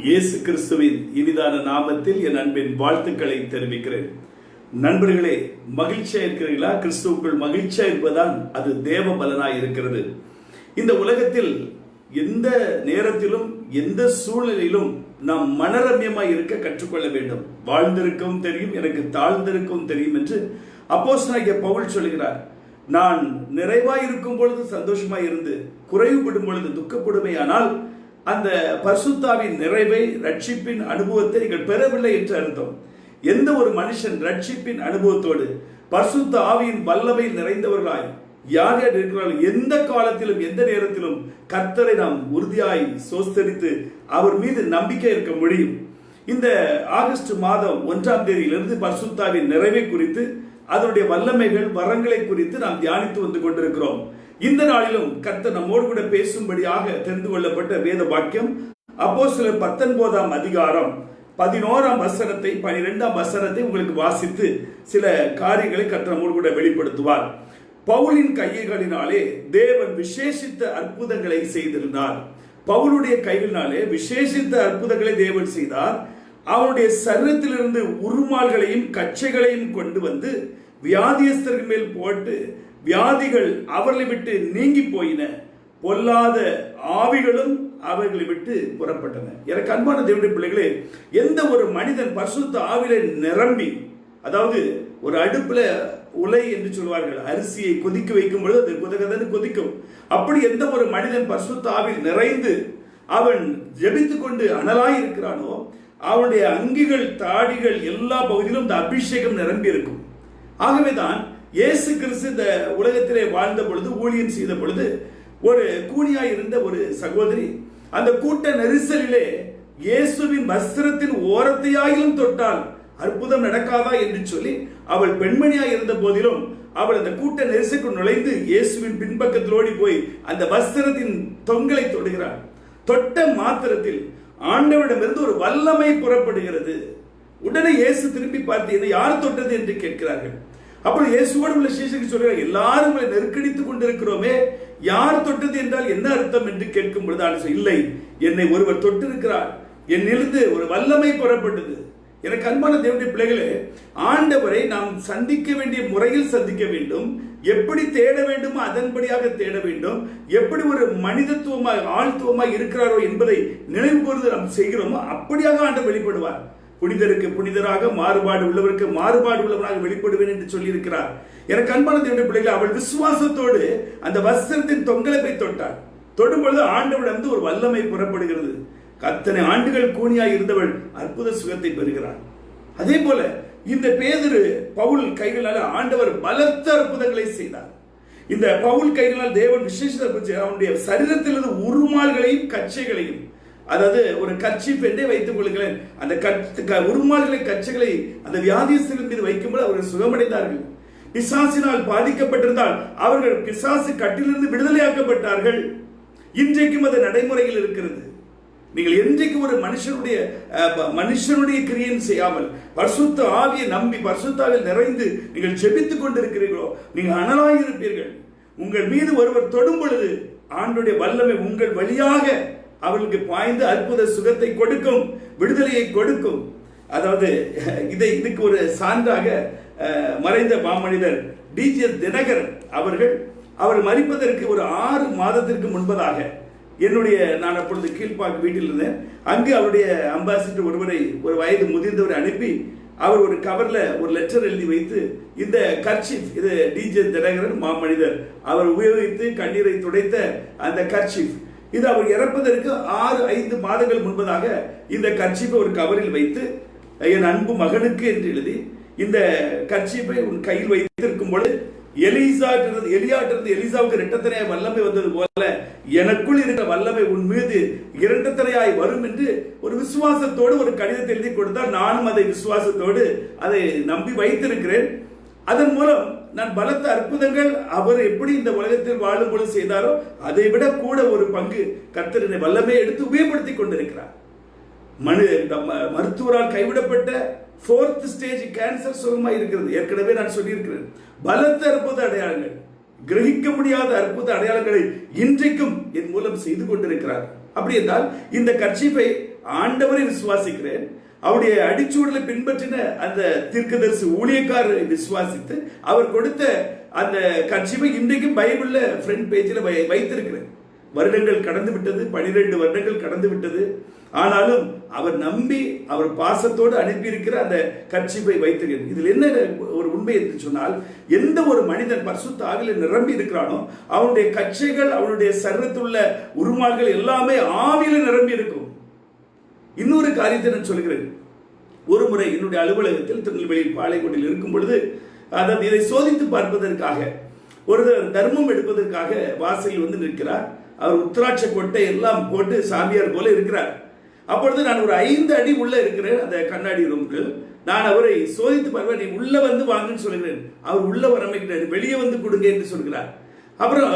இயேசு கிறிஸ்துவின் இனிதான நாமத்தில் என் அன்பின் வாழ்த்துக்களை தெரிவிக்கிறேன். நண்பர்களே, மகிழ்ச்சியா இருக்கிறீர்களா? கிறிஸ்துவுக்குள் மகிழ்ச்சியா இருப்பதான் அது தேவ பலனாய் இருக்கிறது. இந்த உலகத்தில் எந்த நேரத்திலும் எந்த சூழ்நிலையிலும் நாம் மனரம்யமாய் இருக்க கற்றுக்கொள்ள வேண்டும். வாழ்ந்திருக்கவும் தெரியும், எனக்கு தாழ்ந்திருக்கவும் தெரியும் என்று அப்போஸ்தலனாகிய பவுல் சொல்கிறார். நான் நிறைவாய் இருக்கும் பொழுது சந்தோஷமாய் இருந்து குறைவுபடும் பொழுது துக்கப்படுமையானால் அந்த பரிசுத்தாவின் நிறைவை, ரட்சிப்பின் அனுபவத்தை நீங்கள் பெறவில்லை என்று அர்த்தம். எந்த ஒரு மனுஷன் ரட்சிப்பின் அனுபவத்தோடு பரிசுத்த ஆவியின் வல்லமையில் நிறைந்தவர்களாய் யார் யார் இருக்கிறார்கள், எந்த காலத்திலும் எந்த நேரத்திலும் கர்த்தரை நாம் உறுதியாய் சோஸ்தரித்து அவர் மீது நம்பிக்கை இருக்க முடியும். இந்த ஆகஸ்ட் மாதம் 1ஆம் தேதியிலிருந்து பரிசுத்தாவின் நிறைவை குறித்து, அதனுடைய வல்லமைகள், வரங்களை குறித்து நாம் தியானித்து வந்து கொண்டிருக்கிறோம். இந்த நாளிலும் கர்த்தர் நம்மோடு கூட பேசும்படியாக தெரிந்து கொள்ளப்பட்ட வேத வாக்கியம் அப்போஸ்தலர் 19ஆம் அதிகாரம் 11ஆம் வசனத்தை 12ஆம் வசனத்தை உங்களுக்கு வாசித்து சில காரியங்களை கர்த்தர் நம்மோடு கூட வெளிப்படுத்துவார். பவுலின் கைகளினாலே தேவன் விசேஷித்த அற்புதங்களை செய்திருந்தார். பவுலுடைய கைகளினாலே விசேஷித்த அற்புதங்களை தேவன் செய்தார். அவனுடைய சரீரத்திலிருந்து உருமால்களையும் கச்சைகளையும் கொண்டு வந்து வியாதியஸ்தர்கள் மேல் போட்டு வியாதிகள் அவர்களை விட்டு நீங்கி போயின, பொல்லாத ஆவிகளும் அவர்களை விட்டு புறப்பட்டன. எனக்கு அன்பான தேவனுடைய பிள்ளைகளே, எந்த ஒரு மனிதன் பரிசுத்த ஆவியிலே நிரம்பி, அதாவது ஒரு அடுப்புல உலை என்று சொல்வார்கள், அரிசியை கொதிக்க வைக்கும் பொழுது அது குதகதன்னு கொதிக்கும். அப்படி எந்த ஒரு மனிதன் பரிசுத்த ஆவியில் நிறைந்து அவன் ஜெபித்துக் கொண்டு அனலாய் இருக்கிறானோ, அவனுடைய அங்கிகள், தாடிகள் எல்லா பகுதியிலும் இந்த அபிஷேகம் நிரம்பி இருக்கும். ஆகவேதான் இயேசு கிறிஸ்து இந்த உலகத்திலே வாழ்ந்த பொழுது, ஊழியம் செய்த பொழுது, ஒரு கூனியாய் இருந்த ஒரு சகோதரி அந்த கூட்ட நெரிசலிலே இயேசுவின் வஸ்திரத்தின் ஓரத்தையாயிலும் தொட்டால் அற்புதம் நடக்காதா என்று சொல்லி அவள் பெண்மணியாய் இருந்த போதிலும் அவள் அந்த கூட்ட நெரிசலுக்கு நுழைந்து இயேசுவின் பின்பக்கத்தில் ஓடி போய் அந்த வஸ்திரத்தின் தொங்கலை தொடுகிறாள். தொட்ட மாத்திரத்தில் ஆண்டவரிடமிருந்து ஒரு வல்லமை புறப்படுகிறது. உடனே இயேசு திரும்பி பார்த்து, என்னை யார் தொட்டது என்று கேட்கிறார்கள். அப்பொழுது இயேசுவோடு உள்ள சீஷர்கள் சொல்கிறார், எல்லாரும் உங்களை நெருக்கடித்துக் கொண்டிருக்கிறோமே, யார் தொட்டது என்றால் என்ன அர்த்தம் என்று கேட்கும் பொழுது இல்லை, என்னை ஒருவர் தொட்டிருக்கிறார், என்னிலிருந்து ஒரு வல்லமை புறப்பட்டது. எனக்கு அன்பான தேவனுடைய பிள்ளைகளே, ஆண்டவரை நாம் சந்திக்க வேண்டிய முறையில் சந்திக்க வேண்டும். எப்படி தேட வேண்டுமோ அதன்படியாக தேட வேண்டும். எப்படி ஒரு மனிதத்துவமாய் ஆழ்த்துவமாய் இருக்கிறாரோ என்பதை நினைவு கூர்ந்து நாம் செய்கிறோமோ அப்படியாக ஆண்டவர் வெளிப்படுவார். புனிதருக்கு புனிதராக, மாறுபாடு உள்ளவருக்கு மாறுபாடு உள்ளவராக வெளிப்படுவேன் என்று சொல்லி இருக்கிறார். எனக்கு அன்பான தேவனுடைய பிள்ளைகள், அவள் விசுவாசத்தோடு அந்த வஸ்திரத்தின் தொங்கலை போய் தொட்டாள். தொடும் பொழுது ஆண்டவரிடம் ஒரு வல்லமை புறப்படுகிறது. அத்தனை ஆண்டுகள் கூனியாய் இருந்தவள் அற்புத சுகத்தை பெறுகிறாள். அதே போல இந்த பேதுரு பவுல் கைகளால் ஆண்டவர் பலத்த அற்புதங்களை செய்தார். இந்த பவுல் கைகளால் தேவன் விசேஷ அவனுடைய சரீரத்திலிருந்து உருமால்களையும் கச்சைகளையும், அதாவது ஒரு கர்ச்சீப் என்றே வைத்துக் கொள்ளுங்களேன், அந்த உருமால்களை கச்சைகளை அந்த வியாதியஸ்தர்கள் மீது வைக்கும்போது அவர்கள் சுகமடைந்தார்கள். பிசாசினால் பாதிக்கப்பட்டிருந்தால் அவர்கள் பிசாசு கட்டிலிருந்து விடுதலையாக்கப்பட்டார்கள். இன்றைக்கும் அது நடைமுறையில் இருக்கிறது. நீங்கள் என்றைக்கு ஒரு மனுஷனுடைய கிரியையும் செய்யாமல் பரிசுத்த ஆவியை நம்பி பரிசுத்த ஆவியில் நிறைந்து நீங்கள் ஜெபித்துக் கொண்டிருக்கிறீர்களோ, நீங்கள் அனலாய் இருப்பீர்கள். உங்கள் மீது ஒருவர் தொடும் பொழுது ஆண்டவருடைய வல்லமை உங்கள் வழியாக அவர்களுக்கு பாய்ந்து அற்புத சுகத்தை கொடுக்கும், விடுதலையை கொடுக்கும். அதாவது இதுக்கு ஒரு சான்றாக மறைந்த மாமனிதர் டிஜே தினகரன் அவர் மரிப்பதற்கு ஒரு 6 மாதத்திற்கு முன்பதாக நான் அப்பொழுது கீழ்பாக்கு வீட்டில் இருந்தேன். அங்கு அவருடைய அம்பாசிடர் ஒருவரை, ஒரு வயது முதிர்ந்தவரை அனுப்பி அவர் ஒரு கவர்ல ஒரு லெட்டர் எழுதி வைத்து, இந்த கர்ச்சீஃப், இது டிஜே தினகரன் மாமனிதர் அவர் உபயோகித்து கண்ணீரை துடைத்த அந்த கர்ச்சீஃப், இது அவர் இறப்பதற்கு 5 மாதங்கள் முன்பதாக இந்த கர்ச்சீஃபை ஒரு கவரில் வைத்து, என் அன்பு மகனுக்கு என்று எழுதி, இந்த கர்ச்சீஃபை உன் கையில் வைத்திருக்கும் பொழுது எலியாட்டிருந்து எலிசாவுக்கு இரட்டத்தனையாய் வல்லமை வந்தது போல எனக்குள் இருக்கிற வல்லமை உன் மீது இரட்டத்தனையாய் வரும் என்று ஒரு விசுவாசத்தோடு ஒரு கடிதத்தை எழுதி கொடுத்தால், நானும் அதை விசுவாசத்தோடு அதை நம்பி வைத்திருக்கிறேன். அதன் மூலம் நான் பலத்த அற்புதங்கள் அவர் எப்படி இந்த உலகத்தில் வாழும் பொழுது செய்தாரோ அதை விட கூட ஒரு பங்கு கர்த்தரின் வல்லமையை எடுத்து உபயோகப்படுத்திக் கொண்டிருக்கிறார். மருத்துவரால் கைவிடப்பட்ட 4th ஸ்டேஜ் கேன்சர் சுகமாய் இருக்கிறது. ஏற்கனவே நான் சொல்லியிருக்கிறேன். பலத்த அற்புத அடையாளங்கள், கிரகிக்க முடியாத அற்புத அடையாளங்களை இன்றைக்கும் என் மூலம் செய்து கொண்டிருக்கிறார். அப்படி என்றால் இந்த கர்ச்சீஃபை ஆண்டவரை விசுவாசிக்கிறேன், அவருடைய அடிச்சூடலை பின்பற்றின அந்த தீர்க்கதரிசி ஊழியக்காரரை விசுவாசித்து அவர் கொடுத்த அந்த கர்ச்சீஃபை இன்றைக்கும் பைபிள்ல ஃப்ரண்ட் பேஜில் வைத்திருக்கிறேன். வருடங்கள் கடந்து விட்டது, 12 வருடங்கள் கடந்து விட்டது. ஆனாலும் அவர் நம்பி அவர் பாசத்தோடு அனுப்பியிருக்கிற அந்த கர்ச்சீஃபை வைத்திருக்கிறது. இதில் என்ன ஒரு உண்மை என்று சொன்னால், எந்த ஒரு மனிதன் பரிசுத்த ஆவியில நிரம்பி இருக்கிறானோ அவனுடைய கச்சைகள், அவனுடைய சரீரத்தில் உள்ள உருமால்கள் எல்லாமே ஆவியில நிரம்பி இருக்கும். இன்னொரு காரியத்தை நான் சொல்கிறேன். ஒரு முறை என்னுடைய அலுவலகத்தில் திருநெல்வேலியில் பாளையங்கோட்டில் இருக்கும் பொழுது, அதாவது இதை சோதித்து பார்ப்பதற்காக ஒருவர் தர்மம் எடுப்பதற்காக வாசலில் வந்து நிற்கிறார். அவர் உத்திராட்ச கொட்டை எல்லாம் போட்டு சாமியார் போல இருக்கிறார். அப்பொழுது நான் ஒரு 5 அடி உள்ள இருக்கிறேன் அந்த கண்ணாடி ரூம்கள். நான் அவரை சோதித்து பார்ப்பேன். நீ உள்ள வந்து வாங்கன்னு சொல்கிறேன். அவர் உள்ள வரமைக்கிறார். வெளியே வந்து கொடுங்க என்று சொல்கிறார். அப்புறம்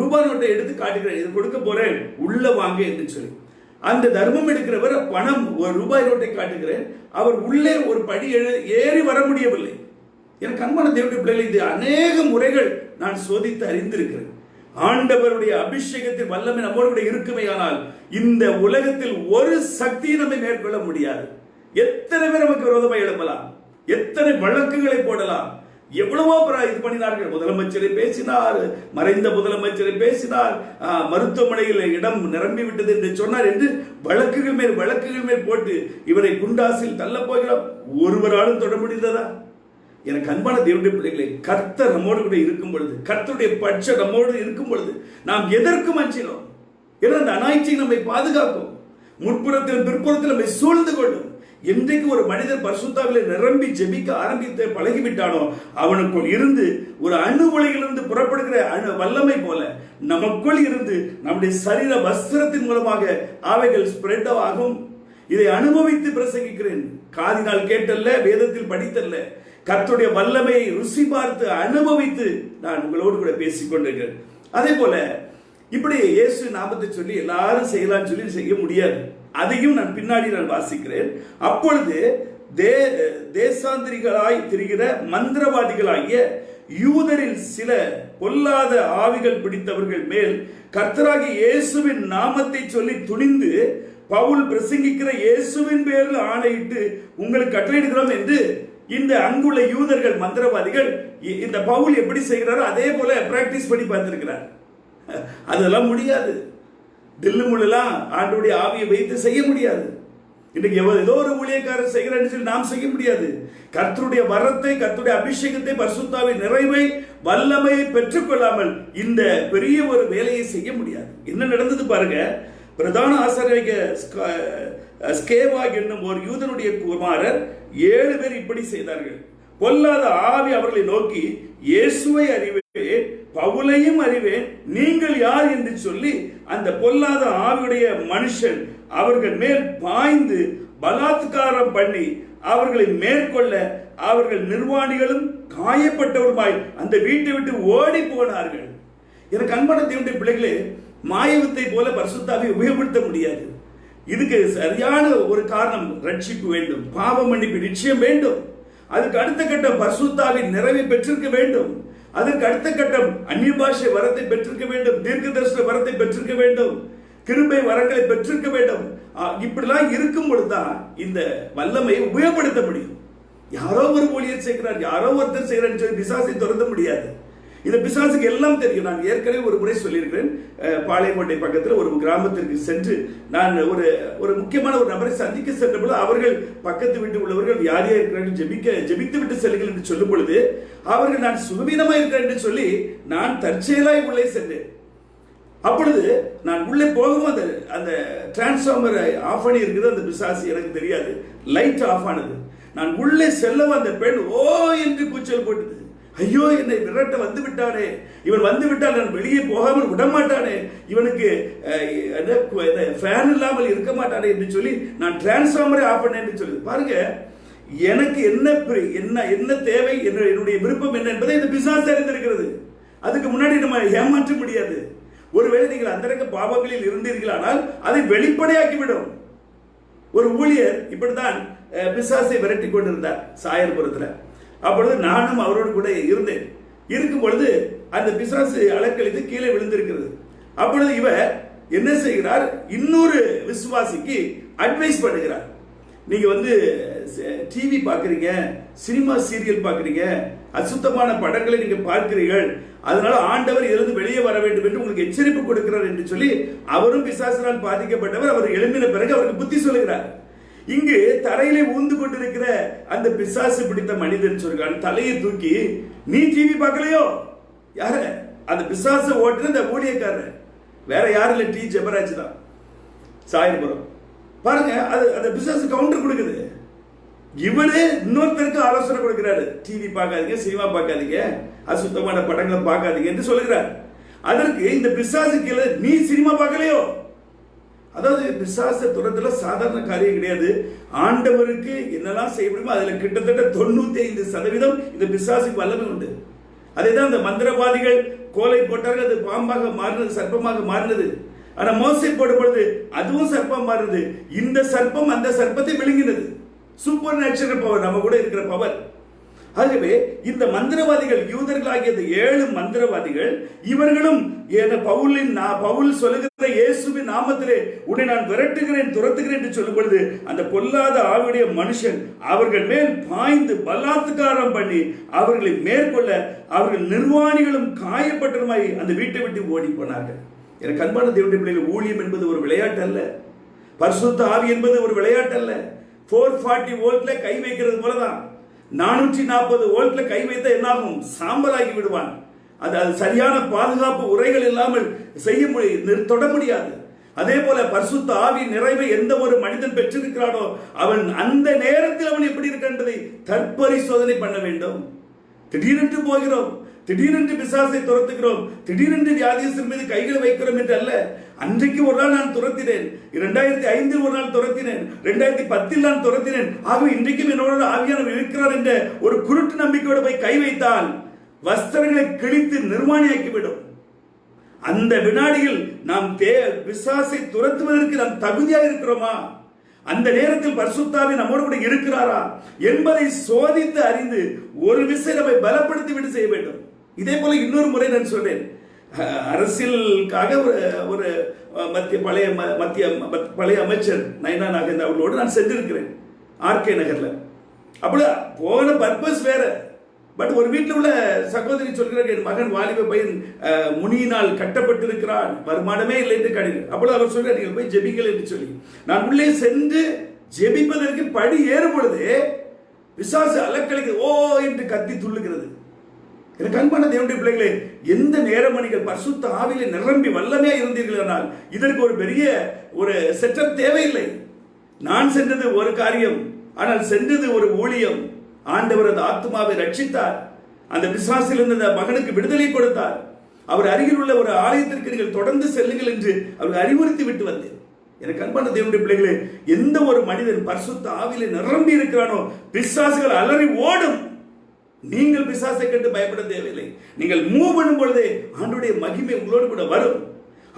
ரூபாய் நோட்டை எடுத்து காட்டுகிறேன், இது கொடுக்க போறேன், உள்ள வாங்க என்று சொல்லி அந்த தர்மம் எடுக்கிறவர் பணம் ஒரு ரூபாய் நோட்டை காட்டுகிறேன். அவர் உள்ளே ஒரு படி ஏறி வர முடியவில்லை. எனக்கு அன்பான தேவனுடைய பிள்ளைகள், இது அநேக முறைகள் நான் சோதித்து அறிந்திருக்கிறேன். ஆண்டவருடைய அபிஷேகத்தில் வல்லமை நம்மோடு இருக்குமையானால் இந்த உலகத்தில் ஒரு சக்தியை நம்மை மேற்கொள்ள முடியாது. எத்தனை பேர் நமக்கு விரோதமாக எழுப்பலாம், எத்தனை வழக்குகளை போடலாம், எவ்வளவோ இது பண்ணினார்கள். முதலமைச்சரை பேசினார், மறைந்த முதலமைச்சரை பேசினார், மருத்துவமனையில் இடம் நிரம்பி விட்டது என்று சொன்னார் என்று வழக்குகள் மேல் போட்டு இவரை குண்டாசில் தள்ள போகிறோம். ஒருவராலும் தொட முடிந்ததா? எனக்கு அன்பான தேவனுடைய பிள்ளைகளை, கர்த்தர் நம்மோடு கூட இருக்கும் பொழுது, கர்த்தருடைய பட்சம் நம்மோடு இருக்கும் பொழுது நாம் எதற்கும் அஞ்சினோம். ஏன்னா அந்த அனாய்ச்சி நம்மை பாதுகாக்கும். முற்புறத்தில் பிற்புறத்தில் நம்மை சூழ்ந்து கொள்ளும். என்றைக்கு ஒரு மனிதன் பரிசுத்தாவிலே நிரம்பி ஜெபிக்க ஆரம்பித்து பழகிவிட்டானோ அவனுக்குள் இருந்து ஒரு அணு உலையிலிருந்து புறப்படுகிற வல்லமை போல நமக்குள் இருந்து நம்முடைய சரீர வஸ்திரத்தின் மூலமாக அவைகள் ஸ்ப்ரெட் ஆகும். இதை அனுபவித்து பிரசங்கிக்கிறேன். காதினால் கேட்டல்ல, வேதத்தில் படித்தல்ல, கர்த்தருடைய வல்லமையை ருசி பார்த்து அனுபவித்து நான் உங்களோடு கூட பேசிக் கொண்டிருக்கிறேன். அதே போல இப்படி இயேசு நாமத்தை சொல்லி எல்லாரும் செய்யலாம் சொல்லி செய்ய முடியாது. அதையும் நான் பின்னாடி வாசிக்கிறேன். அப்பொழுது தேசாந்திரிகளாய் திரிகிற மந்திரவாதிகளாகிய யூதரில் சில பொல்லாத ஆவிகள் பிடித்தவர்கள் மேல் கர்த்தராகிய இயேசுவின் நாமத்தை சொல்லி துணிந்து பவுல் பிரசங்கிக்கிற இயேசுவின் பேரில் ஆணையிட்டு உங்களுக்கு கட்டளையிடுகிறோம் என்று இந்த அங்குள்ள யூதர்கள் மந்திரவாதிகள் இந்த பவுல் எப்படி செய்கிறாரோ அதே போல பிராக்டிஸ் பண்ணி பார்த்திருக்கிறார். அதெல்லாம் முடியாது. தில்லு முள்ளெல்லாம் ஆண்டவருடைய ஆவியை வைத்து செய்ய முடியாது. இன்னைக்கு ஏதோ ஒரு ஊழியக்காரர் செய்கிறான்னு சொல்லி நாம் செய்ய முடியாது. கர்த்தருடைய வரத்தை, கர்த்தருடைய அபிஷேகத்தை, பரிசுத்தாவின் நிறைவை, வல்லமையை பெற்றுக்கொள்ளாமல் இந்த பெரிய ஒரு வேலையை செய்ய முடியாது. என்ன நடந்தது பாருங்க. பிரதான ஆசாரிய ஸ்கேவா என்னும் ஒரு யூதனுடைய குமாரர் 7 பேர் இப்படி செய்தார்கள். பொல்லாத ஆவி அவர்களை நோக்கி, இயேசுவை அறிவேன், பவுலையும் அறிவேன், நீங்கள் யார் என்று சொல்லி அந்த பொல்லாத ஆவியுடைய மனுஷன் அவர்கள் மேல் பாய்ந்து பலாத்காரம் பண்ணி அவர்களை மேற்கொள்ள அவர்கள் நிர்வாணிகளும் காயப்பட்டவருமாய் அந்த வீட்டை விட்டு ஓடி போனார்கள். எனக்கு அன்பான தேவனுடைய பிள்ளைகளே, மாயவத்தை போல பரிசுத்தாவை உபயோகப்படுத்த முடியாது. இதுக்கு சரியான ஒரு காரணம், ரட்சிப்பு வேண்டும், பாவ மன்னிப்பு நிச்சயம் வேண்டும். அதுக்கு அடுத்த கட்டம் பரிசுத்தாவின் நிறைவை பெற்றிருக்க வேண்டும். அதற்கு அடுத்த கட்டம் அந்நிய பாஷை வரத்தை பெற்றிருக்க வேண்டும், தீர்க்க தரிசன வரத்தை பெற்றிருக்க வேண்டும், கிருபை வரங்களை பெற்றிருக்க வேண்டும். இப்படிலாம் இருக்கும் பொழுதுதான் இந்த வல்லமையை உபயோகப்படுத்த முடியும். யாரோ ஒரு ஊழியர் செய்கிறார், யாரோ ஒருத்தர் செய்கிறார் சொல்லி பிசாசை துரத்த முடியாது. இந்த பிசாசுக்கு எல்லாம் தெரியும். நான் ஏற்கனவே ஒரு முறை சொல்லியிருக்கிறேன். பாளையங்கோட்டை பக்கத்தில் ஒரு கிராமத்திற்கு சென்று நான் ஒரு முக்கியமான ஒரு நபரை சந்திக்க சென்ற பொழுது அவர்கள் பக்கத்து வீட்டு உள்ளவர்கள் வியாதியா இருக்கிறார்கள், ஜெபித்து விட்டு செல்லுங்கள் என்று சொல்லும் பொழுது அவர்கள் நான் சுகவீனமா இருக்கிறேன் என்று சொல்லி நான் தற்செயலாய் உள்ளே சென்றேன். அப்பொழுது நான் உள்ளே போகும்போது அந்த டிரான்ஸ்ஃபார்மர் ஆஃப் பண்ணி இருக்குது. அந்த பிசாசு எனக்கு தெரியாது, லைட் ஆஃப் ஆனது. நான் உள்ளே செல்லவும் அந்த பெண் ஓ என்று கூச்சல் போட்டது. ஐயோ, என்னை விரட்ட வந்து விட்டானே, இவன் வந்து விட்டால் நான் வெளியே போகாமல் விடமாட்டானே, இவனுக்கு ஃபேன் இல்லாமல் இருக்க மாட்டானே என்று சொல்லி நான் டிரான்ஸ்ஃபார்மரை ஆஃப் பண்ணேன் என்று சொல்லி பாருங்க. எனக்கு என்ன தேவை, என்னுடைய விருப்பம் என்ன என்பதை இந்த பிசாசு அறிந்திருக்கிறது. அதுக்கு முன்னாடி நம்ம ஏமாற்ற முடியாது. ஒருவேளை நீங்கள் அந்தரங்க பாவங்களில் இருந்தீர்களானால் அதை வெளிப்படையாக்கிவிடும். ஒரு ஊழியர் இப்படித்தான் பிசாசை விரட்டி கொண்டிருந்தார் சாயர்புரத்தில். அப்பொழுது நானும் அவரோடு கூட இருந்தேன். இருக்கும் பொழுது அந்த பிசாசு அலக்கழித்து கீழே விழுந்திருக்கிறது. அப்பொழுது என்ன செய்கிறார், இன்னொரு விசுவாசிக்கு அட்வைஸ் பண்ணுகிறார். நீங்க டிவி பாக்குறீங்க, சினிமா சீரியல் பாக்குறீங்க, அசுத்தமான படங்களை நீங்க பார்க்கிறீர்கள், அதனால ஆண்டவர் இதிலிருந்து வெளியே வர வேண்டும் என்று உங்களுக்கு எச்சரிப்பு கொடுக்கிறார் என்று சொல்லி அவரும் பிசாசினால் பாதிக்கப்பட்டவர். அவர் எழும்பின பிறகு அவருக்கு புத்தி சொல்லுகிறார். இங்கு தரையிலே ஊந்து கொண்டிருக்கிற அந்த பிசாசு பிடித்த மனிதன் சொல்கிறான், தலையை தூக்கி, நீ டிவி பார்க்கலையோ? யார? அந்த பிசாசு ஓட்டுற அந்த ஊழியக்காரர், வேற யாரும் இல்ல, டி ஜெபராஜ் தான், சாயல்புரம். பாருங்க, அது அந்த பிசினஸ் கவுண்டர் கொடுக்குது. இவரே இன்னொருத்தருக்கு ஆலோசனை கொடுக்கிறாரு, டிவி பார்க்காதீங்க, சினிமா பார்க்காதீங்க, அசுத்தமான படங்களை பார்க்காதீங்க என்று சொல்லுகிறார். அதற்கு இந்த பிசாசு கீழே, நீ சினிமா பார்க்கலையோ? அதாவது பிசாசு துரத்துல சாதாரண காரியம் கிடையாது. ஆண்டவருக்கு என்னெல்லாம் செய்ய முடியுமோ அதுல கிட்டத்தட்ட 95% இந்த பிசாசுக்கு வல்லமை உண்டு. அதேதான் இந்த மந்திரவாதிகள் கோலை போட்டார்கள், அது பாம்பாக மாறினது, சர்ப்பமாக மாறினது. ஆனா மோசை போடும் பொழுது அதுவும் சர்ப்பம் மாறுது. இந்த சர்ப்பம் அந்த சர்ப்பத்தை விழுங்கினது. சூப்பர் நேச்சுரல் பவர், நம்ம கூட இருக்கிற பவர். ஆகவே இந்த மந்திரவாதிகள், யூதர்களாகிய 7 மந்திரவாதிகள், இவர்களும் பவுல் சொல்லுகிற இயேசுவின் நாமத்திலே உன்னை நான் விரட்டுகிறேன், துரத்துகிறேன் என்று சொல்லும் பொழுது அந்த பொல்லாத ஆவியுடைய மனுஷன் அவர்கள் மேல் பாய்ந்து பலாத்காரம் பண்ணி அவர்களை மேற்கொள்ள அவர்கள் நிர்வாணிகளும் காயப்பட்டதுமாய் அந்த வீட்டை விட்டு ஓடி போனார்கள். எனக்கு அன்பான தேவனுடைய பிள்ளைகள், ஊழியம் என்பது ஒரு விளையாட்டு அல்ல. பரிசுத்த ஆவி என்பது ஒரு விளையாட்டு அல்ல. 440 வோல்ட்ல கை வைக்கிறது போலதான். 440 வோல்ட்ல கை வைத்த என்னாகும், சாம்பலாகி விடுவான். அது சரியான பாதுகாப்பு உரைகள் இல்லாமல் தொட முடியாது. அதே போல பரிசுத்த ஆவி நிறைவை எந்த ஒரு மனிதன் பெற்றிருக்கிறானோ அவன் அந்த நேரத்தில் அவன் எப்படி இருக்கின்றதை தற்பரிசோதனை பண்ண வேண்டும். திடீரென்று போகிறோம், திடீரென்று பிசாசை துரத்துகிறோம், திடீரென்று வியாதியஸ்தர் மீது கைகளை வைக்கிறோம் என்று அல்ல. அன்றைக்கு ஒரு நாள் நான் துரத்தினேன், 2005 ஒரு நாள் துரத்தினேன், 2010 நான் துரத்தினேன். ஆகவே இன்றைக்கும் என்னோட ஆவியானவர் இருக்கிறார் என்ற ஒரு குருட்டு நம்பிக்கையோடு போய் கை வைத்தால் வஸ்திரங்களை கிழித்து நிர்வாணியாக்கிவிடும். அந்த வினாடியில் நாம் பிசாசை துரத்துவதற்கு நாம் தகுதியாக இருக்கிறோமா? அந்த நேரத்தில் பரிசுத்தாவி நம்மோடு கூட இருக்கிறாரா என்பதை சோதித்து அறிந்து ஒரு விஷயம் நம்மை பலப்படுத்தி விட்டு செய்ய வேண்டும். இதே போல இன்னொரு முறை நான் சொன்னேன், அரசியலுக்காக ஒரு பழைய அமைச்சர் நயனா நாகேந்திரன் அவர்களோடு நான் சென்றிருக்கிறேன் ஆர்கே நகர்ல. அப்படி போன பர்பஸ் வேற. பட் ஒரு வீட்டில் உள்ள சகோதரி சொல்கிறார், என் மகன் வாலிப பையன் முனியினால் கட்டப்பட்டிருக்கிறான், வருமானமே இல்லை என்று கடிதம். அப்பொழுது அவர் சொல்றார், நீங்கள் போய் ஜெபிங்கள் என்று சொல்லி நான் உள்ளே சென்று ஜெபிப்பதற்கு படி ஏறும் பொழுது பிசாசு அலக்கழிக்கு ஓ என்று கத்தி துள்ளுகிறது. எனக்கு அன்பான தேவனுடைய பிள்ளைகளே, எந்த நேரம் நீங்கள் பரிசுத்த ஆவியிலே நிரம்பி வல்லமையா இருந்தீர்களானால் இதற்கு ஒரு பெரிய ஒரு செட்டப் தேவையில்லை. நான் சென்றது ஒரு காரியம், ஆனால் சென்றது ஒரு ஊழியம். ஆண்டவர் அந்த ஆத்மாவை ரட்சித்தார், அந்த பிசாசில் இருந்த மகனுக்கு விடுதலை கொடுத்தார். அவர் அருகில் உள்ள ஒரு ஆலயத்திற்கு நீங்கள் தொடர்ந்து செல்லுங்கள் என்று அவர் அறிவுறுத்தி விட்டு வந்தேன். எனக்கு அன்பான தேவனுடைய பிள்ளைகளே, எந்த ஒரு மனிதன் பரிசுத்த ஆவியிலே நிரம்பி இருக்கிறானோ பிசாசுகள் அலறி ஓடும். நீங்கள் பிசாசை கண்டு பயப்பட தேவையில்லை. நீங்கள் மூவ் பண்ணும் பொழுதே ஆண்டவருடைய மகிமை உங்களோடு கூட வரும்.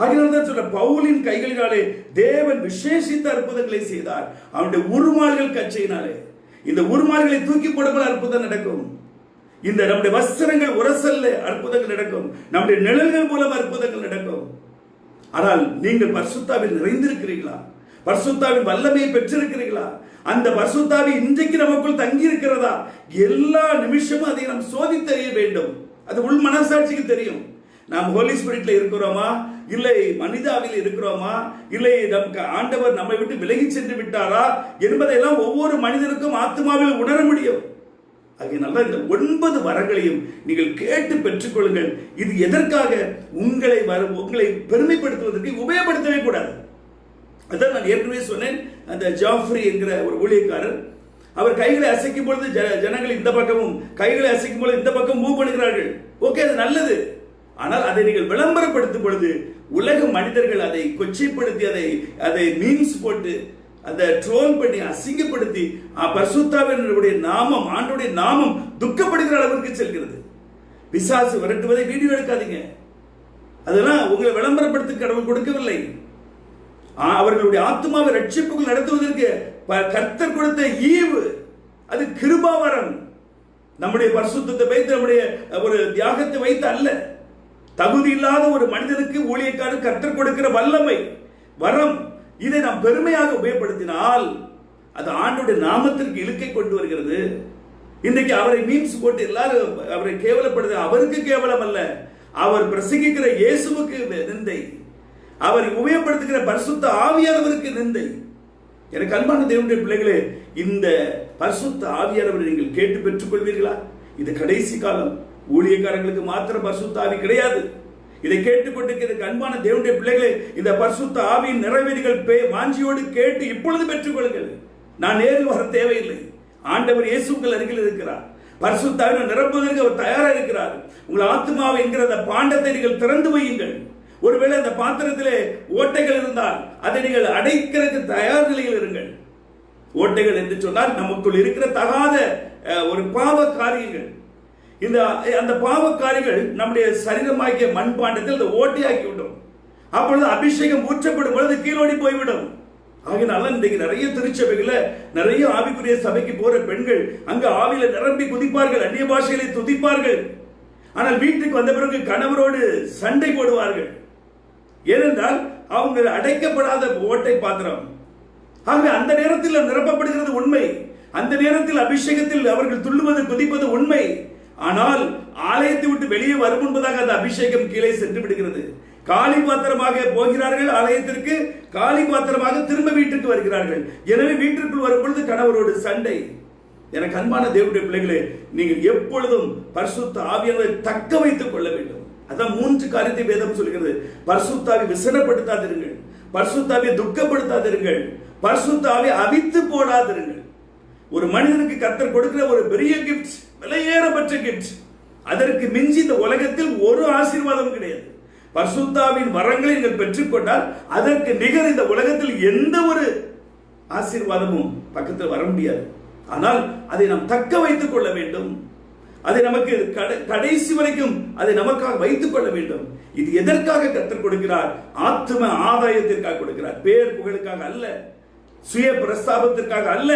அதனால்தான் சொல்ற, பவுலின் கைகளினாலே தேவன் விசேஷித்த அற்புதங்களை செய்தார். அவனுடைய உருமால்கள் கச்சையினாலே, இந்த உருமால்களை தூக்கி போடும்போது அற்புதம் நடக்கும். இந்த நம்முடைய வஸ்திரங்கள் உரசல்ல அற்புதங்கள் நடக்கும். நம்முடைய நிழல்கள் மூலம் அற்புதங்கள் நடக்கும். ஆனால் நீங்கள் பரிசுத்தாவில் நிறைந்திருக்கிறீர்களா? பரிசுத்தாவின் வல்லமையை பெற்றிருக்கிறீர்களா? அந்த பரிசுத்தாவி இன்றைக்கு நமக்குள் தங்கி இருக்கிறதா? எல்லா நிமிஷமும் அதை நாம் சோதித்தறிய வேண்டும். அது உள் மனசாட்சிக்கு தெரியும். நாம் ஹோலி ஸ்பிரிட்ல இருக்கிறோமா, இல்லை மனிதாவில் இருக்கிறோமா, இல்லை நமக்கு ஆண்டவர் நம்மை விட்டு விலகி சென்று விட்டாரா என்பதையெல்லாம் ஒவ்வொரு மனிதனுக்கும் ஆத்மாவில் உணர முடியும். அதனால இந்த 9 வரங்களையும் நீங்கள் கேட்டு பெற்றுக்கொள்ளுங்கள். இது எதற்காக? உங்களை பெருமைப்படுத்துவதற்கு உபயோகப்படுத்தவே கூடாது. அதான் நான் ஏற்கனவே சொன்னேன், அந்த ஜாஃப்ரி என்கிற ஒரு ஊழியக்காரர், அவர் கைகளை அசைக்கும் பொழுது ஜனங்கள் இந்த பக்கமும், கைகளை அசைக்கும் பொழுது இந்த பக்கம் மூவ் பண்ணுகிறார்கள். ஓகே, அது நல்லது. ஆனால் அதை நீங்கள் விளம்பரப்படுத்தும் பொழுது உலக மனிதர்கள் அதை கொச்சைப்படுத்தி அதை மீம்ஸ் போட்டு அதை ட்ரோல் பண்ணி அசிங்கப்படுத்தி பரிசுத்தாவினுடைய நாமம், ஆண்டவருடைய நாமம் துக்கப்படுகிற அளவிற்கு செல்கிறது. பிசாசு விரட்டுவதை வீடியோ எடுக்காதீங்க. அதெல்லாம் உங்களை விளம்பரப்படுத்த கடவுள் கொடுக்கவில்லை. அவர்களுடைய ஆத்மாவை ரட்சிப்புகள் நடத்துவதற்கு கர்த்தர் கொடுத்த ஈவு, அது கிருபாவரம். நம்முடைய பரிசுத்தத்தை வைத்து, நம்முடைய ஒரு தியாகத்தை வைத்து அல்ல. தகுதி இல்லாத ஒரு மனிதனுக்கு ஊழியக்காரர் கற்றுக் கொடுக்கிற வல்லமை, வரம், இதை நாம் பெருமையாக உபயோகப்படுத்தினால் அது ஆண்டவருடைய நாமத்திற்கு இழுக்கை கொண்டு வருகிறது. இன்றைக்கு அவரை மீம்ஸ் போட்டு எல்லாரும் அவரை கேவலப்படுது. அவருக்கு கேவலம் அல்ல, அவர் பிரசங்கிக்கிற இயேசுவுக்கு நிந்தை, அவர் உபயோகப்படுத்துகிற பரிசுத்த ஆவியானவருக்கு நிந்தை. எனக்கு அன்பான தேவனுடைய பிள்ளைகளே, இந்த பரிசுத்த ஆவியானவரை நீங்கள் கேட்டு பெற்றுக் கொள்வீர்களா? இது கடைசி காலம். ஊழியக்காரங்களுக்கு மாத்திரம் பரிசுத்த ஆவி கிடையாது. இதை கேட்டுக்கொண்டிருக்கிற அன்பான தேவனுடைய பிள்ளைகளே, இந்த பரிசுத்த ஆவியின் நிறைவேறிகள் வாஞ்சியோடு கேட்டு இப்பொழுது பெற்றுக் கொள்ளுங்கள். நான் நேரில் வர தேவையில்லை. ஆண்டவர் இயேசு உங்கள் அருகில் இருக்கிறார். பரிசுத்த ஆவியை நிரப்புவதற்கு அவர் தயாராக இருக்கிறார். உங்கள் ஆத்மாவை என்கிற அந்த பாண்டத்தை நீங்கள் திறந்து வையுங்கள். ஒருவேளை அந்த பாத்திரத்திலே ஓட்டைகள் இருந்தால் அதை நீங்கள் அடைக்கிறதுக்கு தயார் நிலையில் இருங்கள். ஓட்டைகள் என்று சொன்னால் நமக்குள் இருக்கிற தகாத ஒரு பாவ காரியங்கள். அந்த பாவ காரியங்கள் நம்முடைய சரீரமாகிய மண்பாண்டத்தில் அந்த ஓட்டையாக்கி விடும். அப்பொழுது அபிஷேகம் ஊற்றப்படும் பொழுது கீழோடி போய்விடும். ஆகினால இன்றைக்கு நிறைய திருச்சபைகளை, நிறைய ஆவிக்குரிய சபைக்கு போற பெண்கள் அங்கு ஆவியில நிரம்பி குதிப்பார்கள், அந்நிய பாஷைகளை துதிப்பார்கள். ஆனால் வீட்டுக்கு வந்த பிறகு கணவரோடு சண்டை போடுவார்கள். ஏனென்றால் அவங்க அடைக்கப்படாத ஓட்டை பாத்திரம். ஆகவே அந்த நேரத்தில் நிரப்பப்படுகிறது உண்மை. அந்த நேரத்தில் அபிஷேகத்தில் அவர்கள் துள்ளுவது குதிப்பது உண்மை. ஆனால் ஆலயத்தை விட்டு வெளியே வரும் முன்பதாக அந்த அபிஷேகம் கீழே சென்று விடுகிறது. காலி பாத்திரமாக போகிறார்கள் ஆலயத்திற்கு, காலி பாத்திரமாக திரும்ப வீட்டுக்கு வருகிறார்கள். எனவே வீட்டிற்குள் வரும் பொழுது கணவரோடு சண்டை. எனக்கு அன்பான தேவனுடைய பிள்ளைகளே, நீங்கள் எப்பொழுதும் பரிசுத்த ஆவியானவரை தக்க வைத்துக் கொள்ள வேண்டும். அதான் 3 காரியத்தை வேதம் சொல்கிறது. பரிசுத்த ஆவியை விசனப்படுத்தாதிருங்கள், பரிசுத்த ஆவியை துக்கப்படுத்தாதிருங்கள், பரிசுத்த ஆவியை அவித்து போடாதிருங்கள். ஒரு மனிதனுக்கு கர்த்தர் கொடுக்கிற ஒரு பெரிய கிஃப்ட், விலையேறப்பட்ட கிஃப்ட். அதற்கு மிஞ்சி இந்த உலகத்தில் ஒரு ஆசீர்வாதம் கிடையாது. பரிசுத்த ஆவியின் வரங்களை நீங்கள் பெற்றுக்கொண்டால் அதற்கு நிகர் இந்த உலகத்தில் எந்த ஒரு ஆசீர்வாதமும் பக்கத்தில் வர முடியாது. ஆனால் அதை நாம் தக்க வைத்துக் கொள்ள வேண்டும். அதை நமக்கு கடைசி வரைக்கும் அதை நமக்காக வைத்துக் கொள்ள வேண்டும். இது எதற்காக கர்த்தர் கொடுக்கிறார்? ஆத்தும ஆதாயத்திற்காக கொடுக்கிறார். பேர் புகழுக்காக அல்ல, சுய பிரஸ்தாபத்திற்காக அல்ல.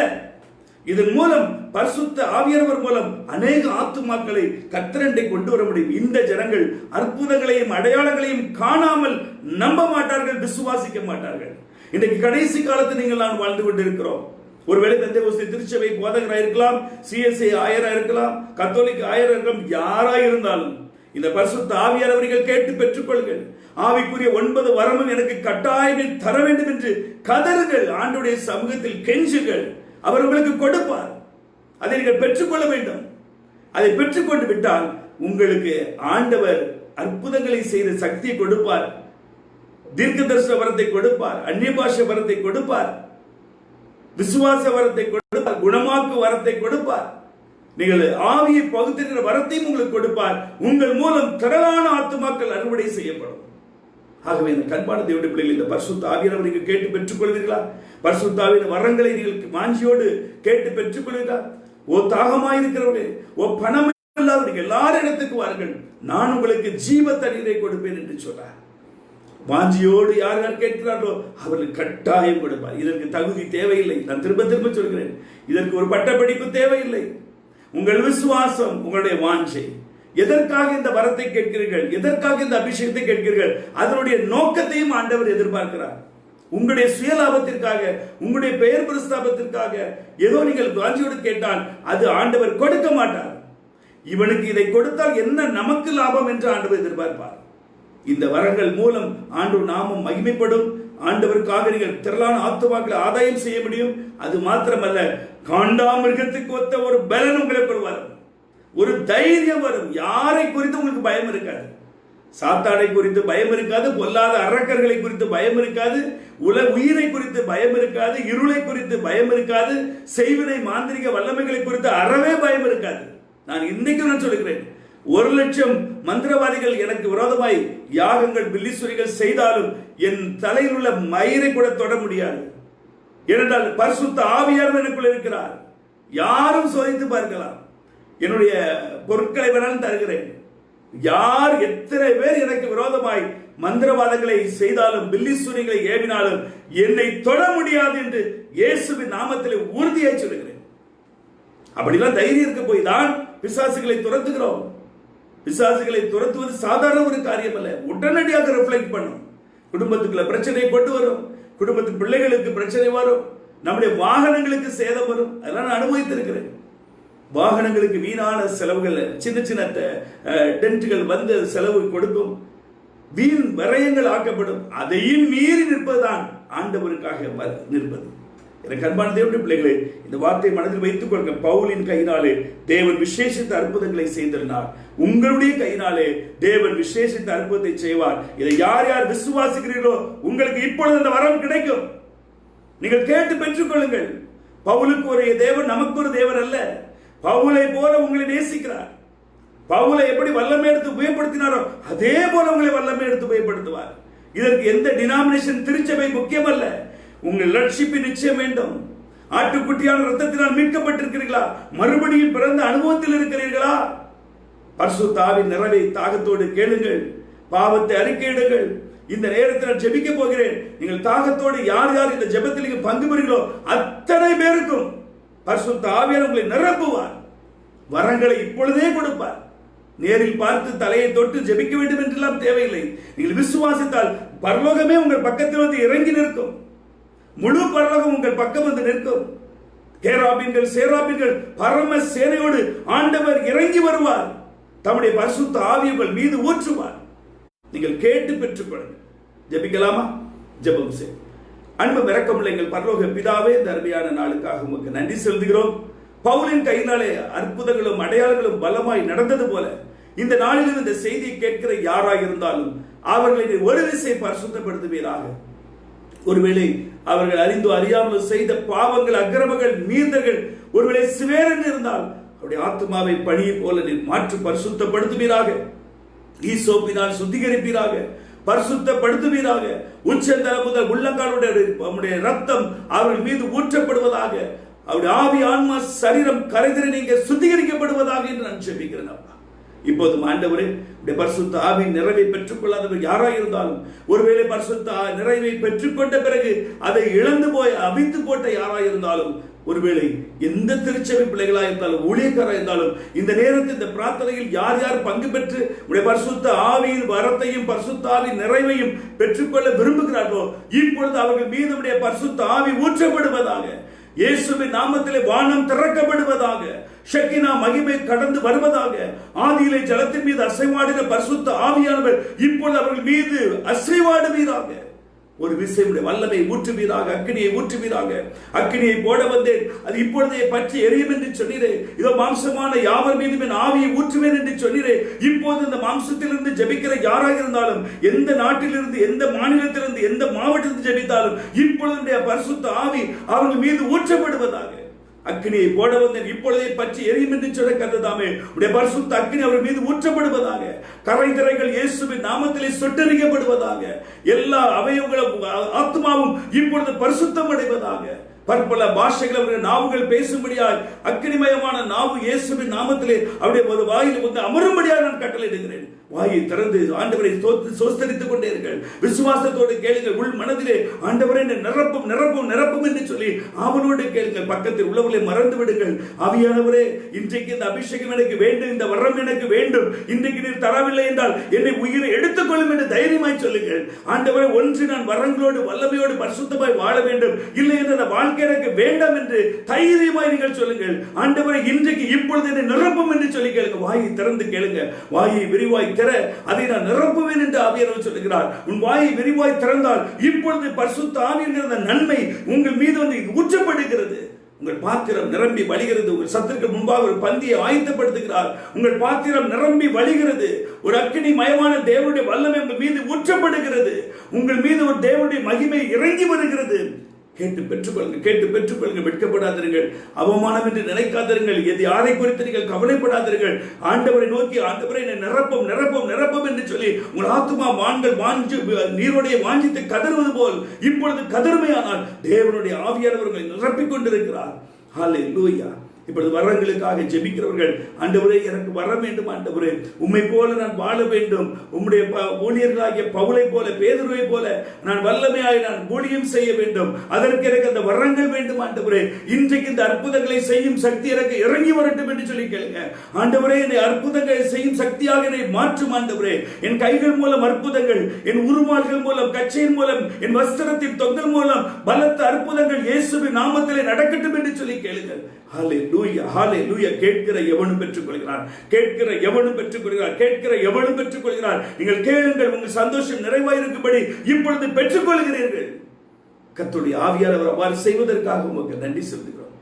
இதன் மூலம் பரிசுத்த ஆவியானவர் மூலம் அநேக ஆத்துமாக்களை கர்த்தரண்டை கொண்டு வர முடியும். இந்த ஜனங்கள் அற்புதங்களையும் அடையாளங்களையும் காணாமல் நம்ப மாட்டார்கள், விசுவாசிக்க மாட்டார்கள். இன்றைக்கு கடைசி காலத்தில் நீங்கள் நான் வாழ்ந்து கொண்டிருக்கிறோம். ஒருவேளை தந்தை திருச்சபை போதகராக இருக்கலாம், சிஎஸ்ஐ ஆயரா இருக்கலாம், கத்தோலிக்க ஆயரா இருக்கலாம், யாராக இருந்தாலும் இந்த பரிசுத்த ஆவியானவர்கள் கேட்டு பெற்றுக்கொள்ளுங்கள். ஆவிக்குரிய 9 வரமும் எனக்கு கட்டாயம் தர வேண்டும் என்று கதறுகள். ஆண்டுடைய சமூகத்தில் கெஞ்சுகள். அவர் உங்களுக்கு கொடுப்பார். அதை நீங்கள் பெற்றுக்கொள்ள வேண்டும். அதை பெற்றுக்கொண்டு விட்டால் உங்களுக்கு ஆண்டவர் அற்புதங்களை செய்த சக்தியை கொடுப்பார், தீர்க்க தரிசன வரத்தை கொடுப்பார், அந்நிய பாஷை வரத்தை கொடுப்பார், விசுவாச வரத்தை கொடுப்பார், குணமாக்கு வரத்தை கொடுப்பார். நீங்கள் ஆவியை பகுத்திருக்கிற வரத்தையும் உங்களுக்கு கொடுப்பார். உங்கள் மூலம் திரளான ஆத்துமாக்கள் அறுவடை செய்யப்படும். ஆகவே இந்த கண்பான தேவனுடைய பிள்ளைகள், இந்த பரிசுத்த ஆவியானவரை நீங்கள் கேட்டு பெற்றுக் கொள்வீர்களா? பரிசுத்த ஆவியின் வரங்களை நீங்கள் வாஞ்சியோடு கேட்டு பெற்றுக் கொள்வீர்களா? ஓ தாகமாயிருக்கிறவர்களே, ஓ பணம் இல்லாதவர்கள் எல்லாரும் இடத்துக்கு வாருங்கள், நான் உங்களுக்கு ஜீவ தண்ணீரை கொடுப்பேன் என்று சொல்றார். வாஞ்சியோடு யார் யார் கேட்கிறார்களோ அவர்களுக்கு கட்டாயம் கொடுப்பார். இதற்கு தகுதி தேவையில்லை. நான் திரும்ப திரும்ப சொல்கிறேன், இதற்கு ஒரு பட்டப்படிப்பு தேவையில்லை. உங்கள் விசுவாசம், உங்களுடைய வாஞ்சை. எதற்காக இந்த வரத்தை கேட்கிறீர்கள்? எதற்காக இந்த அபிஷேகத்தை கேட்கிறீர்கள்? அதனுடைய நோக்கத்தையும் ஆண்டவர் எதிர்பார்க்கிறார். உங்களுடைய சுயலாபத்திற்காக, உங்களுடைய பெயர் பிரஸ்தாபத்திற்காக ஏதோ நீங்கள் வாஞ்சியோடு கேட்டால் அது ஆண்டவர் கொடுக்க மாட்டார். இவனுக்கு இதை கொடுத்தால் என்ன நமக்கு லாபம் என்று ஆண்டவர் எதிர்பார்ப்பார். இந்த வரங்கள் மூலம் ஆண்டவர் நாமம் மகிமைப்படும். ஆண்டவருக்காக நீங்கள் திரளான ஆத்துமாக்களை ஆதாயம் செய்ய முடியும். அது மாத்திரமல்ல, காண்டாமிருகத்துக்கு ஒத்த ஒரு பலன் உங்களுக்கு வரும், ஒரு தைரியம் வரும். யாரை குறித்து உங்களுக்கு பயம் இருக்காது. சாத்தானை குறித்து பயம் இருக்காது, பொல்லாத அரக்கர்களை குறித்து பயம் இருக்காது, உயிரை குறித்து பயம் இருக்காது, இருளை குறித்து பயம் இருக்காது, செய்வினை மாந்திரிக வல்லமைகளை குறித்து அறவே பயம் இருக்காது. நான் இன்னைக்கு நான் சொல்லுகிறேன், 1,00,000 மந்திரவாதிகள் எனக்கு விரோதமாய் யாகங்கள் பில்லீஸ்வரிகள் செய்தாலும் என் தலையில் உள்ள மயிரை கூட தொட முடியாது. ஏனென்றால் பரிசுத்த ஆவியானவர் எனக்குள் இருக்கிறார். யாரும் சோதித்து பார்க்கலாம், என்னுடைய பொருட்களை வேணாலும் தருகிறேன். யார் எத்தனை பேர் எனக்கு விரோதமாய் மந்திரவாதங்களை செய்தாலும் பில்லீஸ்வரிகளை ஏவினாலும் என்னை தொட முடியாது என்று இயேசுவின் நாமத்தில் உறுதியாய் சொல்லுகிறேன். அப்படிலாம் தைரியம் இருக்க போய் தான் பிசாசுகளை துரத்துகிறோம். பிசாசுகளை துரத்துவது சாதாரண ஒரு காரியம் அல்ல. உடனடியாக ரிஃப்ளெக்ட் பண்ணும். குடும்பத்துக்குள்ள பிரச்சனை கொண்டு வரும், குடும்பத்து பிள்ளைகளுக்கு பிரச்சனை வரும், நம்முடைய வாகனங்களுக்கு சேதம் வரும். அதெல்லாம் நான் அனுபவித்திருக்கிறேன். வாகனங்களுக்கு வீணான செலவுகள், சின்ன சின்ன டென்ட்டுகள் வந்து செலவு கொடுக்கும், வீண் விரயங்கள் ஆக்கப்படும். அதையும் மீறி நிற்பதுதான் ஆண்டவருக்காக நிற்பது. எனக்கு அன்பான தேவனுடைய பிள்ளைகளே, இந்த வார்த்தையை மனதில் வைத்துக் கொள்ளுங்க. பவுலின் கையினாலே தேவன் விசேஷித்த அற்புதங்களை செய்திருந்தார். உங்களுடைய கையினாலே தேவன் விசேஷித்த அற்புதத்தை செய்வார். இதை யார் யார் விசுவாசிக்கிறீர்களோ உங்களுக்கு இப்பொழுது அந்த வரம் கிடைக்கும். நீங்கள் கேட்டு பெற்றுக் கொள்ளுங்கள். பவுலுக்கு ஒரு தேவன், நமக்கு ஒரு தேவன் அல்ல. பவுலை போல உங்களை நேசிக்கிறார். பவுலை எப்படி வல்லமை எடுத்து உபயோகப்படுத்தினாரோ அதே போல உங்களை வல்லமை எடுத்து உபயோகப்படுத்துவார். இதற்கு எந்த டினாமினேஷன், திருச்சபை முக்கியம் அல்ல. உங்கள் லட்சிப்பு நிச்சயம் வேண்டும். ஆட்டுக்குட்டியான ரத்தத்தினால் மீட்கப்பட்டிருக்கிறீர்களா? மறுபடியும் பிறந்த அனுபவத்தில் இருக்கிறீர்களா? பரிசுத்த ஆவியின் நிறைவை தாகத்தோடு கேளுங்கள். பாவத்தை அறிக்கையிடுங்கள். இந்த நேரத்தில் ஜெபிக்க போகிறேன். நீங்கள் தாகத்தோடு யார் யார் இந்த ஜெபத்தில் பங்கு பெறுகிறீர்களோ அத்தனை பேருக்கும் பரிசுத்த ஆவியானவர் உங்களை நிரப்புவார். வரங்களை இப்பொழுதே கொடுப்பார். நேரில் பார்த்து தலையை தொட்டு ஜெபிக்க வேண்டும் என்றெல்லாம் தேவையில்லை. நீங்கள் விசுவாசித்தால் பரலோகமே உங்கள் பக்கத்தில் வந்து இறங்கி நிற்கும். முழு பரலோகம் உங்கள் பக்கம் வந்து நிற்கும். கேராபீன்கள், சேராபீன்கள், பரம சேனையோடு ஆண்டவர் இறங்கி வருவார். தம்முடைய பரிசுத்த ஆவியை உங்கள் மீது ஊற்றுவார். நீங்கள் கேட்டு பெற்றுக் கொள்ளுங்கள். ஜெபிக்கலாமா? ஜெபம் செய். அன்பு இரக்கமுள்ள எங்கள் பரலோக பிதாவே, இந்த அருமையான நாளுக்காக உங்களுக்கு நன்றி செலுத்துகிறோம். பவுலின் கையினாலே அற்புதங்களும் அடையாளங்களும் பலமாய் நடந்தது போல இந்த நாளிலும் இந்த செய்தியை கேட்கிற யாராக இருந்தாலும் அவர்களை ஒரு விசை பரிசுத்தப்படுத்துவீராக. ஒருவேளை அவர்கள் அறிந்தோ அறியாமல் செய்த பாவங்கள், அக்கிரமங்கள், மீறுதல்கள் ஒருவேளை சிவேரென்று இருந்தால் அவருடைய ஆத்மாவை பணியை போல மாற்றி பரிசுத்தப்படுத்துவீராக. ஈசோப்பினால் சுத்திகரிப்பீராக, பரிசுத்தப்படுத்துவீராக. உச்சந்தல முதல் உள்ளங்காலுடைய ரத்தம் அவர்கள் மீது ஊற்றப்படுவதாக. அவருடைய ஆவி, ஆன்மா, சரீரம் கரைதிரை நீங்க சுத்திகரிக்கப்படுவதாக என்று நான் ஜெபிக்கிறேன். அப்பா, இப்போதும் ஆண்டவரே, பரிசுத்த ஆவியின் நிறைவை பெற்றுக் கொள்ளாதவர் யாராக இருந்தாலும், ஒருவேளை பரிசுத்த நிறைவை பெற்றுக்கொண்ட பிறகு அதை இழந்து போய் அவித்து போட்ட யாராக இருந்தாலும், ஒருவேளை எந்த திருச்சபை பிள்ளைகளாக இருந்தாலும், ஊழியக்காரராக இருந்தாலும், இந்த நேரத்தில் இந்த பிரார்த்தனையில் யார் யார் பங்கு பெற்று உடைய பரிசுத்த ஆவியின் வரத்தையும் பரிசுத்த ஆவியின் நிறைவையும் பெற்றுக்கொள்ள விரும்புகிறார்களோ இப்பொழுது அவர்கள் மீது உடைய பரிசுத்த ஆவி ஊற்றப்படுவதாக. இயேசுவின் நாமத்திலே வானம் திறக்கப்படுவதாக. ஷக்கினா மகிமை கடந்து வருவதாக. ஆதியிலே ஜலத்தின் மீது அசைவாடின பரிசுத்த ஆவியானவர் இப்பொழுது அவர்கள் மீது அசைவாடுவீராக. ஒரு விசையுடைய வல்லமை ஊற்றுவீராக. அக்கினியை ஊற்றுவீராக. அக்கினியை போட வந்தேன், அது இப்பொழுதே பற்றி எரியும் என்று சொன்னீரே. இதோ மாம்சமான யாவர் மீதும் என் ஆவியை ஊற்றுவேன் என்று சொன்னீரே. இப்போது இந்த மாம்சத்திலிருந்து ஜெபிக்கிற யாராக இருந்தாலும், எந்த நாட்டிலிருந்து, எந்த மாநிலத்திலிருந்து, எந்த மாவட்டத்திலிருந்து ஜெபித்தாலும் இப்பொழுது பரிசுத்த ஆவி அவர்கள் மீது ஊற்றப்படுவதாக. அக்கினியை போட வந்தேன், இப்பொழுதே பற்றி எரியும் என்று சொல்ல கர்த்ததாமே உடைய பரிசுத்த அக்கினி அவர் மீது ஊற்றப்படுவதாக. கரைதிரைகள் இயேசுவின் நாமத்திலே சுட்டெரிக்கப்படுவதாக. எல்லா அவயவங்களும் ஆத்மாவும் இப்பொழுது பரிசுத்தம் அடைவதாக. பற்பல பாஷைகள் அவருடைய நாவுகள் பேசும்படியாய் அக்கினிமயமான நாவு இயேசுவின் நாமத்திலே அவருடைய ஒரு வாயில் வந்து அமரும்படியாக நான் கட்டளையிடுகிறேன். வாயை திறந்து ஆண்டவரை சோஸ்தரித்துக் கொண்டே இருங்கள். விசுவாசத்தோடு கேளுங்கள். உள் மனதிலே ஆண்டவரை நிரப்பும் நிரப்பும் நிரப்பும் என்று சொல்லி அவனோடு கேளுங்கள். பக்கத்தில் உள்ளவர்களை மறந்து விடுங்கள். ஆவியானவரே, இன்றைக்கு இந்த அபிஷேகம் எனக்கு வேண்டும், இந்த வரம் எனக்கு வேண்டும். இன்றைக்கு நீர் தரவில்லை என்றால் என்னை உயிரை எடுத்துக்கொள்ளும் என்று தைரியமாய் சொல்லுங்கள். ஆண்டவரை, ஒன்று நான் வரங்களோடு வல்லமையோடு பரிசுத்தமாய் வாழ வேண்டும், இல்லை என்ற அந்த வாழ்க்கை எனக்கு வேண்டாம் என்று தைரியமாய் நீங்கள் சொல்லுங்கள். ஆண்டவரை, இன்றைக்கு இப்பொழுது என்னை நிரப்பும் என்று சொல்லி கேளுங்க. வாயை திறந்து கேளுங்க. வாயை விரிவாய் திற, அதை நான் நிரப்புவேன் என்று ஆவியானவர் சொல்லுகிறார். உன் வாயை விரிவாய் திறந்தால் இப்பொழுது பரிசுத்த ஆவியின் நன்மை உங்கள் மீது வந்து ஊற்றப்படுகிறது. உங்கள் பாத்திரம் நிரம்பி வழிகிறது. உங்கள் சத்துருக்கு முன்பாக ஒரு பந்தியை ஆயத்தப்படுத்துகிறார். உங்கள் பாத்திரம் நிரம்பி வழிகிறது. ஒரு அக்கினி மயமான தேவனுடைய வல்லமை உங்கள் மீது ஊற்றப்படுகிறது. உங்கள் மீது ஒரு தேவனுடைய மகிமை இறங்கி வருகிறது. கேட்டு பெற்றுக்கொள்ளுங்கள். கேட்டு பெற்றுக்கொள்ளுங்கள். வெட்கப்படாதீர்கள். அவமானம் என்று நினைக்காதீர்கள். எது யாரை குறித்து நீங்கள் கவலைப்படாதீர்கள். ஆண்டவரை நோக்கி, ஆண்டவரை நிரப்பும் நிரப்பும் நிரப்பும் என்று சொல்லி உங்கள் ஆத்துமா வான்கள் வாஞ்சி நீரோடைய வாஞ்சித்து கதறுவது போல் இப்பொழுது கதறுமையானால் தேவனுடைய ஆவியானவர் உங்களை நிரப்பிக் கொண்டிருக்கிறார். ஹல்லேலூயா. இப்பொழுது வரங்களுக்காக ஜெபிக்கிறவர்கள், ஆண்டவரே எனக்கு வர வேண்டும், ஆண்டவரே உம்மை போல நான் வாழ வேண்டும், உம்முடைய ஊழியர்களாகிய பவுலை போல பேதுருவை போல நான் வல்லமையாய் நான் ஊழியம் செய்ய வேண்டும், அதற்கு எனக்கு அந்த வரங்கள் வேண்டும் ஆண்டவரே. இன்றைக்கு இந்த அற்புதங்களை செய்யும் சக்தி எனக்கு இறங்கி வரட்டும் என்று சொல்லி கேளுங்க. ஆண்டவரே என்னை அற்புதங்களை செய்யும் சக்தியாக என்னை மாற்றும் ஆண்டவரே. என் கைகள் மூலம் அற்புதங்கள், என் உருமால்கள் மூலம், கச்சையின் மூலம், என் வஸ்திரத்தின் தொங்கல் மூலம் பலத்த அற்புதங்கள் இயேசுவின் நாமத்திலே நடக்கட்டும் என்று சொல்லி கேளுங்கள். ஹல்லேலூயா, ஹல்லேலூயா. கேட்கிற எவனும் பெற்றுக் கொள்கிறான், கேட்கிற எவனும் பெற்றுக் கொள்கிறான், கேட்கிற எவனும் பெற்றுக் கொள்கிறான். நீங்கள் கேளுங்கள், உங்கள் சந்தோஷம் நிறைவாயிருக்கும்படி இப்பொழுது பெற்றுக் கொள்கிறீர்கள். கர்த்தருடைய ஆவியானவர் அவ்வாறு செய்வதற்காக உங்களுக்கு நன்றி செலுத்துகிறோம்.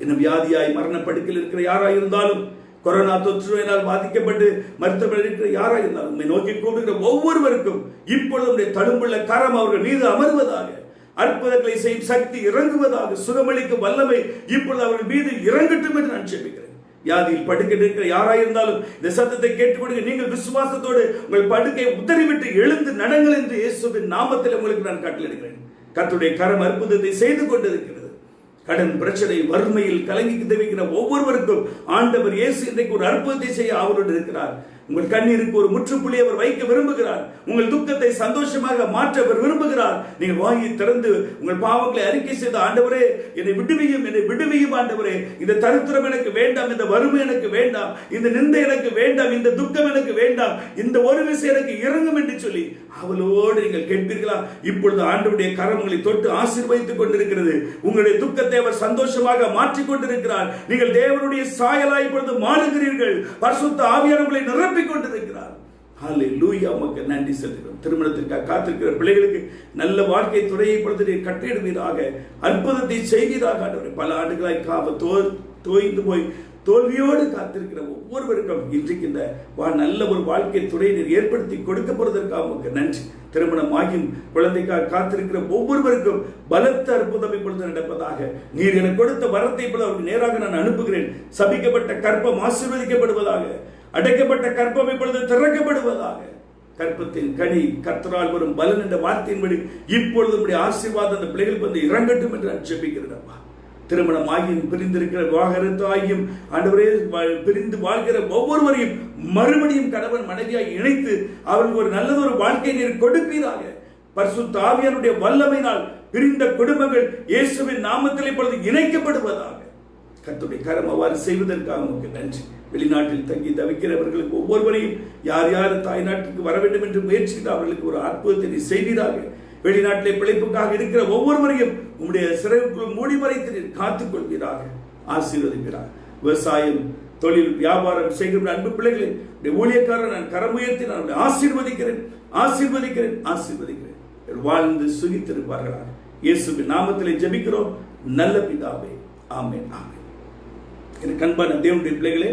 இன்னும் வியாதியாய் மரணப்படுக்கையில் இருக்கிற யாராய் இருந்தாலும், கொரோனா தொற்று நோயினால் பாதிக்கப்பட்டு மருத்துவமனையில் இருக்கிற யாராக இருந்தாலும், உண்மை நோக்கி கூடுகிற ஒவ்வொருவருக்கும் இப்பொழுது தழும்புள்ள கரம் அவர்கள் மீது அமர்வதாக, அற்புதங்களை செய்யும் சக்தி இறங்குவதாக, சுகமளிக்கும் வல்லமை இப்பொழுது அவர்கள் மீது இறங்கட்டும் என்று நான் ஜெபிக்கிறேன். வியாதியில் படுக்கையில் இருக்கிற யாராயிருந்தாலும் இந்த சத்தத்தை கேட்டுக்கொண்டு நீங்கள் விசுவாசத்தோடு உங்கள் படுக்கையை உதறிவிட்டு எழுந்து நடங்கள் என்று இயேசுவின் நாமத்தில் உங்களுக்கு நான் கட்டளையிடுகிறேன். கர்த்தருடைய கரம் அற்புதத்தை செய்து கொண்டிருக்கிறது. கடன் பிரச்சனை, வறுமையில் கலங்கி தவிக்கிற ஒவ்வொருவருக்கும் ஆண்டவர் இயேசு இன்றைக்கு ஒரு அற்புதத்தை செய்ய அவரோடு இருக்கிறார். உங்கள் கண்ணீருக்கு ஒரு முற்றுப்புள்ளி அவர் வைக்க விரும்புகிறார். உங்கள் துக்கத்தை சந்தோஷமாக மாற்ற அவர் விரும்புகிறார். நீங்கள் வாங்கி திறந்து உங்கள் பாவங்களை அறிக்கை செய்த, ஆண்டவரே என்னை விடுவியும், என்னை விடுவியும் ஆண்டவரே, இந்த தரித்திரம் எனக்கு வேண்டாம், இந்த வறுமை எனக்கு வேண்டாம், இந்த நிந்தை எனக்கு வேண்டாம், இந்த துக்கம் எனக்கு வேண்டாம், இந்த ஒரு விஷயம் எனக்கு இறங்கும் என்று சொல்லி அவளோடு நீங்கள் கேட்பீர்களா? இப்பொழுது ஆண்டவருடைய கரம் உங்களை தொட்டு ஆசீர்வதித்துக் கொண்டிருக்கிறது. உங்களுடைய துக்கத்தை அவர் சந்தோஷமாக மாற்றிக் கொண்டிருக்கிறார். நீங்கள் தேவனுடைய சாயலாய் இப்பொழுது மாறுகிறீர்கள். பரிசுத்த ஆவியானவர் உங்களை நிரப்பிக் கொண்டிருக்கிறார். ஹல்லேலூயா. உமக்கு நன்றி செலுத்துகிறோம். திருமணத்திற்காக காத்திருக்கிற பிள்ளைகளுக்கு நல்ல வாழ்க்கை துணையை பொழுது கட்டிடுவீராக, அற்புதத்தை செய்வீராக ஆண்டவரே. பல ஆண்டுகளாய் தோய்ந்து போய் தோல்வியோடு காத்திருக்கிற ஒவ்வொருவருக்கும் இன்றைக்கு இந்த நல்ல ஒரு வாழ்க்கை துணையை ஏற்படுத்தி கொடுக்க போறதற்காக உமக்கு நன்றி. திருமணம் ஆகியும் குழந்தைக்காக காத்திருக்கிற ஒவ்வொருவருக்கும் பலத்த அற்புதம் இப்பொழுது நடப்பதாக. நீர் எனக்கு கொடுத்த வரத்தை இப்பொழுது அவருக்கு நேராக நான் அனுப்புகிறேன். சபிக்கப்பட்ட கற்பம் ஆசீர்வதிக்கப்படுவதாக, அடைக்கப்பட்ட கற்பம் இப்பொழுது திறக்கப்படுவதாக. கற்பத்தின் கனி கர்த்தரால் வரும் பலன் என்ற வார்த்தையின்படி இப்பொழுது உடைய ஆசீர்வாதம் அந்த பிள்ளைகளுக்கு வந்து இறங்கட்டும் என்று நான் ஜெபிக்கிறேன். திருமணம் ஆகியும் பிரிந்திருக்கிற விவாகரத்து ஆகியும் ஆண்டவரே பிரிந்து வாழ்கிற ஒவ்வொருவரையும் மறுபடியும் கணவன் மனைவியாய் இணைத்து அவர்களுக்கு ஒரு நல்லதொரு வாழ்க்கை நீர் கொடுப்பீராக. பரிசுத்த ஆவியானுடைய வல்லமையினால் பிரிந்த குடும்பங்கள் இயேசுவின் நாமத்தில் இப்பொழுது இணைக்கப்படுவதாக. கர்த்தருடைய கரம் அவ்வாறு செய்வதற்காக உங்களுக்கு நன்றி. வெளிநாட்டில் தங்கி தவிக்கிறவர்களுக்கு ஒவ்வொருவரையும் யார் யார் தாய் நாட்டுக்கு வர வேண்டும் என்று முயற்சித்து அவர்களுக்கு ஒரு அற்புதத்தை செய்வீராக. வெளிநாட்டிலே பிழைப்புக்காக இருக்கிற ஒவ்வொருவரையும் உங்களுடைய சிறைக்குள் மூடி மறைத்து காத்துக் கொள்வீராக, ஆசீர்வதிப்பீராக. விவசாயம், தொழில், வியாபாரம் செய்கிற அன்பு பிள்ளைகளை ஊழியக்காரர் நான் கரமுயர்த்தி நான் ஆசீர்வதிக்கிறேன், ஆசீர்வதிக்கிறேன், ஆசீர்வதிக்கிறேன். வாழ்ந்து சுகித்திருப்பார்களாக. இயேசுவின் நாமத்திலே ஜெபிக்கிறோம் நல்ல பிதாவே, ஆமென், ஆமென். எனக்கு அன்பான தேவனுடைய பிள்ளைகளே,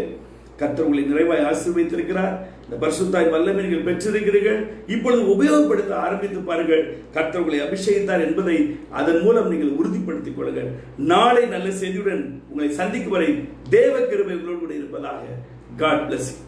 கர்த்தர் உங்களை நிறைவாய் ஆசீர்வதித்திருக்கிறார். இந்த பரிசுத்தாய் வல்லமை நீங்கள் பெற்றிருக்கிறீர்கள். இப்பொழுது உபயோகப்படுத்த ஆரம்பித்து பாருங்கள். கர்த்தர் உங்களை அபிஷேகித்தார் என்பதை அதன் மூலம் நீங்கள் உறுதிப்படுத்திக் கொள்ளுங்கள். நாளை நல்ல செய்தியுடன் உங்களை சந்திக்கும் வரை தேவ கிருபை உங்களோடு கூட இருப்பதாக. God bless you.